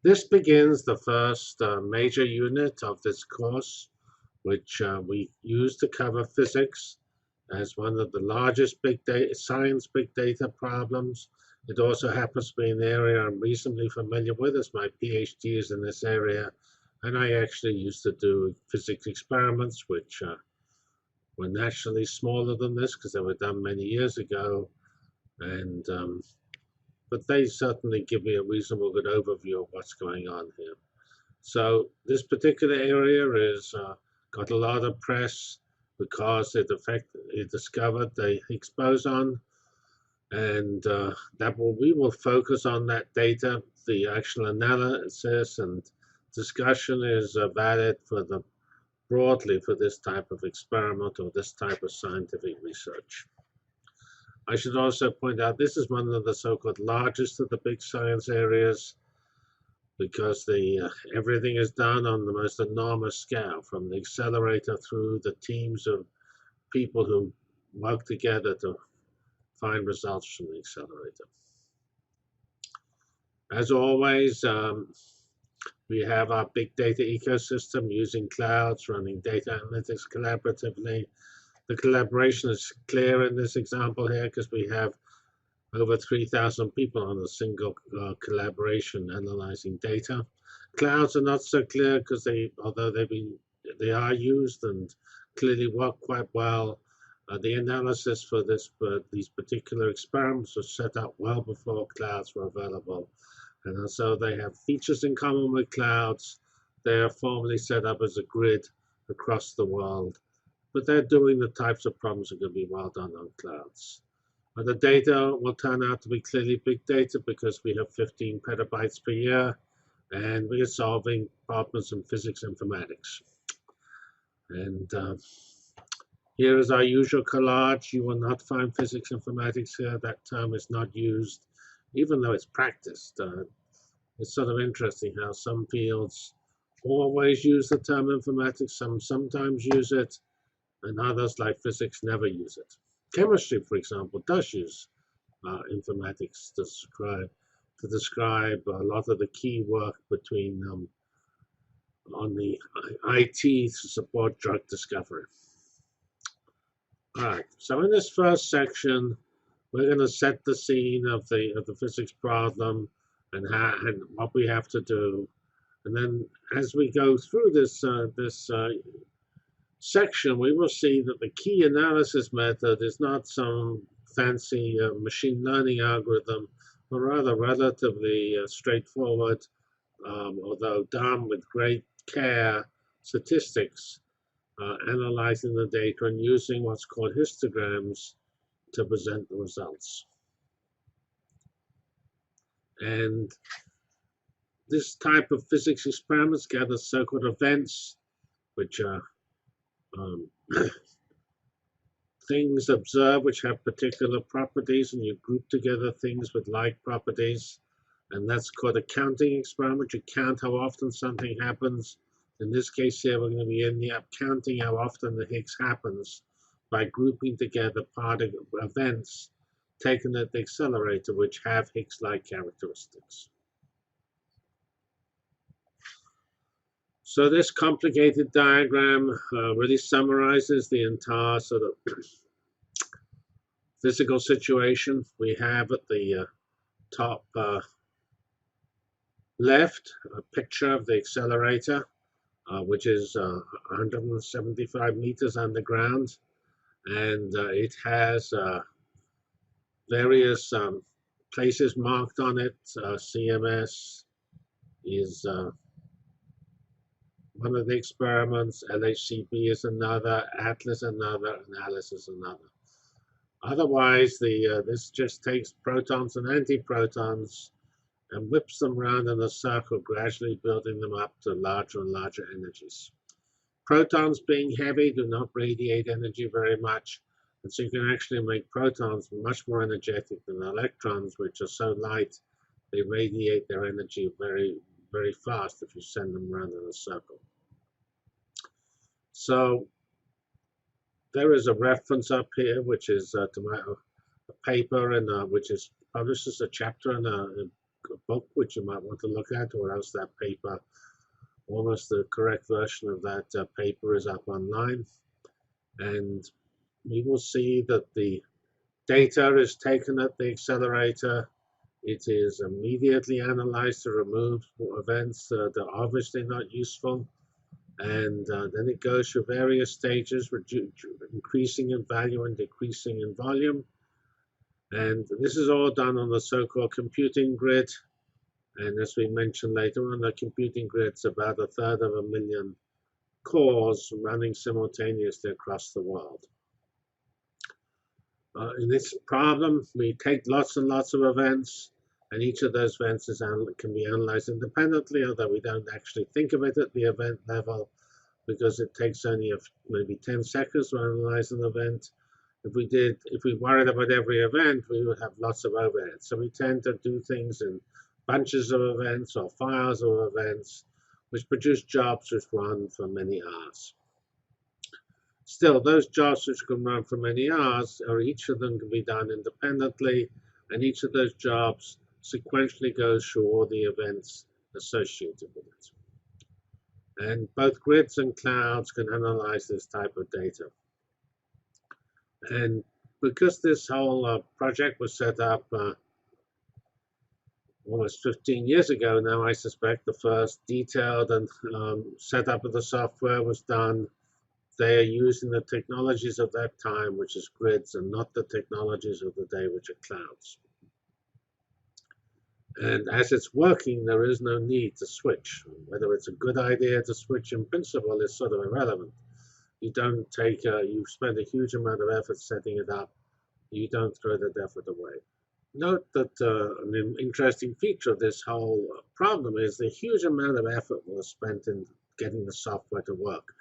This begins the first major unit of this course, which we use to cover physics as one of the largest big data science big data problems. It also happens to be an area I'm reasonably familiar with, as my PhD is in this area, and I actually used to do physics experiments, which were naturally smaller than this because they were done many years ago, and but they certainly give me a reasonable good overview of what's going on here. So this particular area is got a lot of press because it discovered the Higgs boson, and we will focus on that data. The actual analysis and discussion is valid for broadly for this type of experiment or this type of scientific research. I should also point out this is one of the so-called largest of the big science areas, because everything is done on the most enormous scale, from the accelerator through the teams of people who work together to find results from the accelerator. As always, we have our big data ecosystem using clouds, running data analytics collaboratively. The collaboration is clear in this example here because we have over 3,000 people on a single collaboration analyzing data. Clouds are not so clear because although they are used and clearly work quite well, the analysis for these particular experiments was set up well before clouds were available. And so they have features in common with clouds. They are formally set up as a grid across the world, but they're doing the types of problems that can be well done on clouds. And the data will turn out to be clearly big data because we have 15 petabytes per year, and we are solving problems in physics informatics. And here is our usual collage. You will not find physics informatics here. That term is not used, even though it's practiced. It's sort of interesting how some fields always use the term informatics, some sometimes use it, and others, like physics, never use it. Chemistry, for example, does use informatics to describe a lot of the key work between on the IT to support drug discovery. All right, so in this first section, we're going to set the scene of the physics problem and what we have to do, and then as we go through this section, we will see that the key analysis method is not some fancy machine learning algorithm, but rather relatively straightforward, although done with great care, statistics, analyzing the data and using what's called histograms to present the results. And this type of physics experiments gather so-called events, which are things observed which have particular properties, and you group together things with like properties, and that's called a counting experiment. You count how often something happens. In this case here, we're going to be ending up counting how often the Higgs happens by grouping together particle events taken at the accelerator which have Higgs-like characteristics. So this complicated diagram really summarizes the entire sort of physical situation we have at the top left, a picture of the accelerator, which is 175 meters underground, and it has various places marked on it. CMS is one of the experiments, LHCb is another, Atlas another, and Alice is another. Otherwise, this just takes protons and antiprotons and whips them around in a circle, gradually building them up to larger and larger energies. Protons, being heavy, do not radiate energy very much, and so you can actually make protons much more energetic than electrons, which are so light they radiate their energy very, very fast if you send them around in a circle. So there is a reference up here, which is to a paper, which is published as a chapter in a book which you might want to look at, or else that paper, almost the correct version of that paper, is up online. And you will see that the data is taken at the accelerator. It is immediately analyzed to remove events that are obviously not useful. And then it goes through various stages, increasing in value and decreasing in volume. And this is all done on the so-called computing grid. And as we mentioned later on, the computing grid's about 1/3 of a million cores running simultaneously across the world. In this problem, we take lots and lots of events, and each of those events can be analyzed independently, although we don't actually think of it at the event level, because it takes only maybe 10 seconds to analyze an event. If we worried about every event, we would have lots of overhead. So we tend to do things in bunches of events or files of events, which produce jobs which run for many hours. Still, those jobs which can run for many hours, or each of them can be done independently, and each of those jobs sequentially goes through all the events associated with it. And both grids and clouds can analyze this type of data. And because this whole project was set up almost 15 years ago now, I suspect the first detailed and setup of the software was done. They are using the technologies of that time, which is grids, and not the technologies of the day, which are clouds. And as it's working, there is no need to switch. Whether it's a good idea to switch in principle is sort of irrelevant. You don't take, you spend a huge amount of effort setting it up. You don't throw that effort away. Note that an interesting feature of this whole problem is the huge amount of effort was spent in getting the software to work.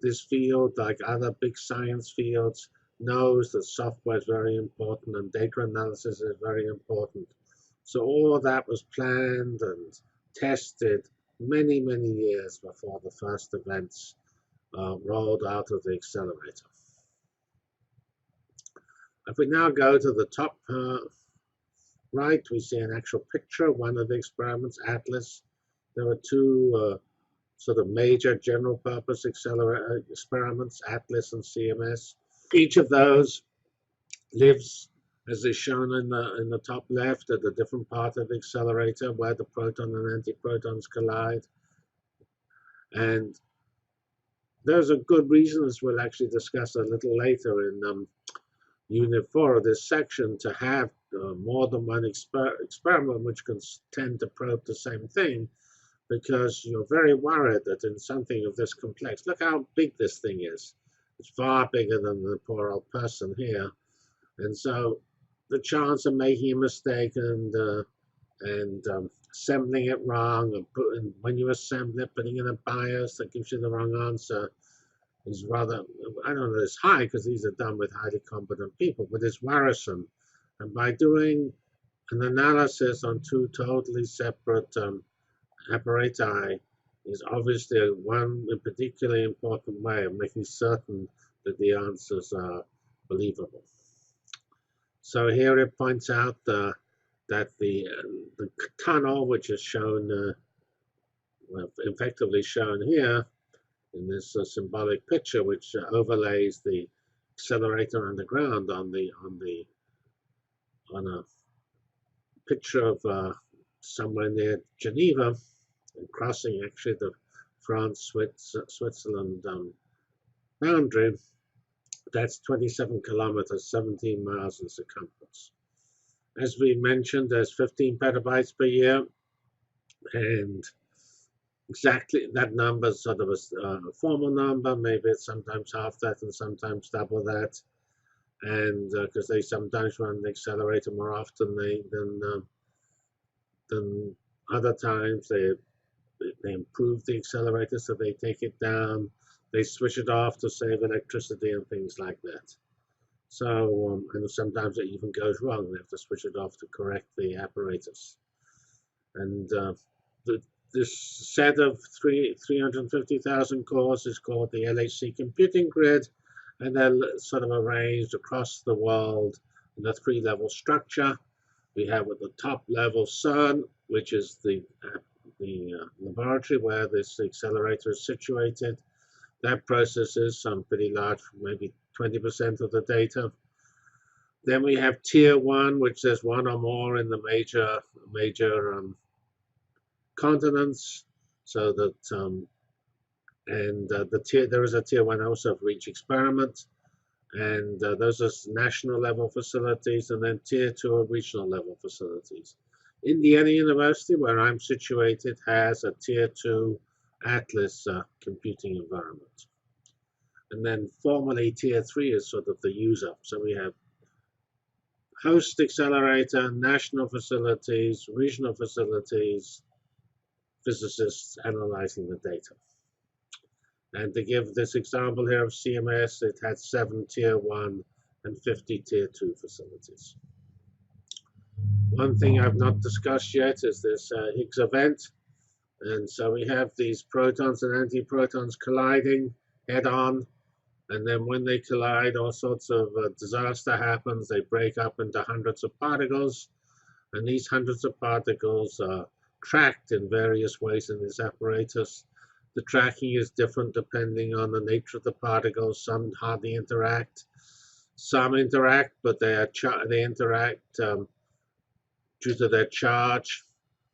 This field, like other big science fields, knows that software is very important and data analysis is very important. So all of that was planned and tested many, many years before the first events rolled out of the accelerator. If we now go to the top right, we see an actual picture of one of the experiments, Atlas. There were two sort of major general purpose accelerator experiments, Atlas and CMS. Each of those lives, as is shown in the top left, at a different part of the accelerator where the proton and antiprotons collide. And those are good reasons we'll actually discuss a little later in Unit 4 of this section, to have more than one experiment which can tend to probe the same thing, because you're very worried that in something of this complex, look how big this thing is. It's far bigger than the poor old person here. And so the chance of making a mistake and assembling it wrong, and when you assemble it, putting in a bias that gives you the wrong answer is rather, I don't know, it's high because these are done with highly competent people, but it's worrisome. And by doing an analysis on two totally separate apparati is obviously one particularly important way of making certain that the answers are believable. So here it points out that the tunnel, which is shown, effectively shown here in this symbolic picture, which overlays the accelerator underground on a picture of somewhere near Geneva, and crossing actually the France-Switzerland boundary. That's 27 kilometers, 17 miles in circumference. As we mentioned, there's 15 petabytes per year, and exactly that number is sort of a formal number. Maybe it's sometimes half that and sometimes double that, and because they sometimes run the accelerator more often than other times. They improve the accelerator, so they take it down, they switch it off to save electricity and things like that. So, and sometimes it even goes wrong. They have to switch it off to correct the apparatus. And this set of 350,000 cores is called the Lhc Computing Grid, and they're sort of arranged across the world in a 3-level structure. We have at the top level CERN, which is the laboratory where this accelerator is situated. That processes some pretty large, maybe 20% of the data. Then we have tier 1, which there's one or more in the major continents. So that there is a tier 1 also for each experiment, and those are national level facilities, and then tier 2 are regional level facilities. Indiana University, where I'm situated, has a tier 2 Atlas computing environment. And then formally tier 3 is sort of the user. So we have host accelerator, national facilities, regional facilities, physicists analyzing the data. And to give this example here of CMS, it had 7 tier 1 and 50 tier 2 facilities. One thing I've not discussed yet is this Higgs event. And so we have these protons and antiprotons colliding head-on. And then when they collide, all sorts of disaster happens. They break up into hundreds of particles. And these hundreds of particles are tracked in various ways in this apparatus. The tracking is different depending on the nature of the particles. Some hardly interact. Some interact, but they interact due to their charge.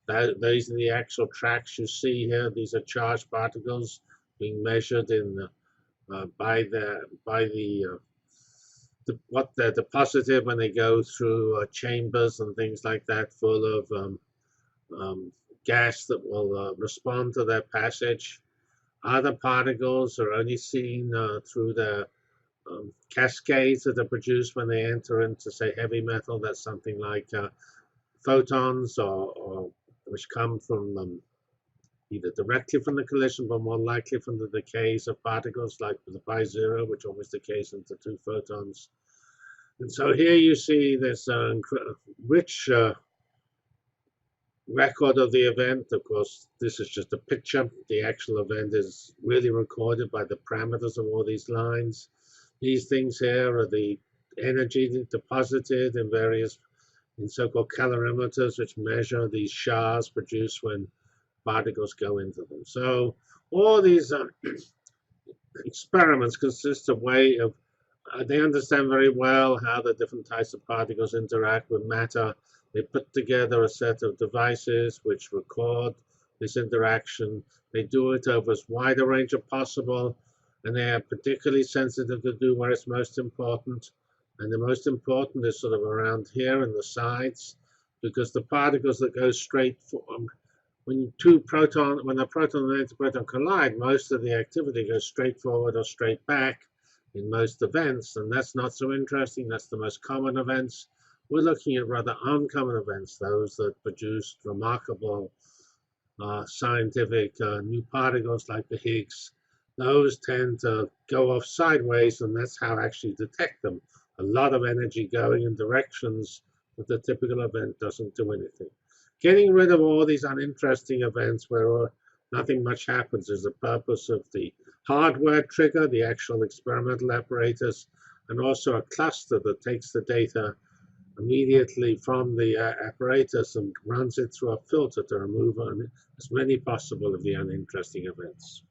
These are the actual tracks you see here. These are charged particles being measured in what they're deposited when they go through chambers and things like that, full of gas that will respond to their passage. Other particles are only seen through the cascades that are produced when they enter into, say, heavy metal. That's something like photons, or which come from either directly from the collision, but more likely from the decays of particles, like the pi zero, which always decays into 2 photons. And so here you see this rich record of the event. Of course, this is just a picture. The actual event is really recorded by the parameters of all these lines. These things here are the energy deposited in so-called calorimeters, which measure these showers produced when particles go into them. So all these experiments consist of way of, they understand very well how the different types of particles interact with matter. They put together a set of devices which record this interaction. They do it over as wide a range as possible, and they are particularly sensitive to do where it's most important. And the most important is sort of around here in the sides, because the particles that go straight for when a proton and antiproton collide, most of the activity goes straight forward or straight back in most events, and that's not so interesting. That's the most common events. We're looking at rather uncommon events, those that produced remarkable scientific new particles like the Higgs. Those tend to go off sideways, and that's how I actually detect them. A lot of energy going in directions that the typical event doesn't do anything. Getting rid of all these uninteresting events where nothing much happens is the purpose of the hardware trigger, the actual experimental apparatus, and also a cluster that takes the data immediately from the apparatus and runs it through a filter to remove as many possible of the uninteresting events.